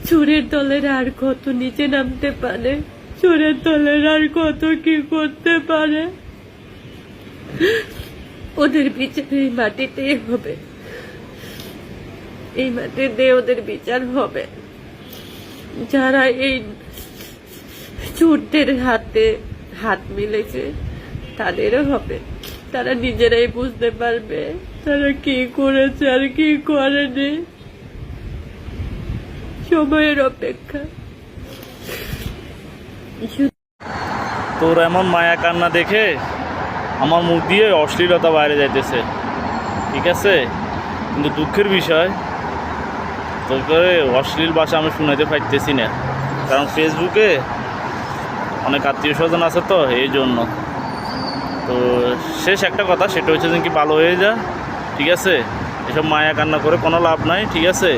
চোরের দলের আর কত নিচে নামতে পারে, চোরের দলের আর কত কি করতে পারে। ওদের বিচার এই মাটিতেই হবে, এই মাটিতে ওদের বিচার হবে। যারা এই চোরদের হাতে হাত মিলেছে তাদেরও হবে। তারা নিজেরাই বুঝতে পারবে তারা কি করেছে আর কি করেনি। সময়ের অপেক্ষা। তোর এমন মায়া কান্না দেখে আমার মুখ দিয়ে অশ্লীলতা বাইরে যাইতেছে, ঠিক আছে? কিন্তু দুঃখের বিষয়, তোকে অশ্লীল ভাষা আমি শুনাইতে পারতেছি না, কারণ ফেসবুকে অনেক আত্মীয় স্বজন আছে তো, এই জন্য। তো শেষ একটা কথা, সেটা হচ্ছে যে কি ভালো হয়ে যা, ঠিক আছে? এসব মায়া কান্না করে কোনো লাভ নাই, ঠিক আছে?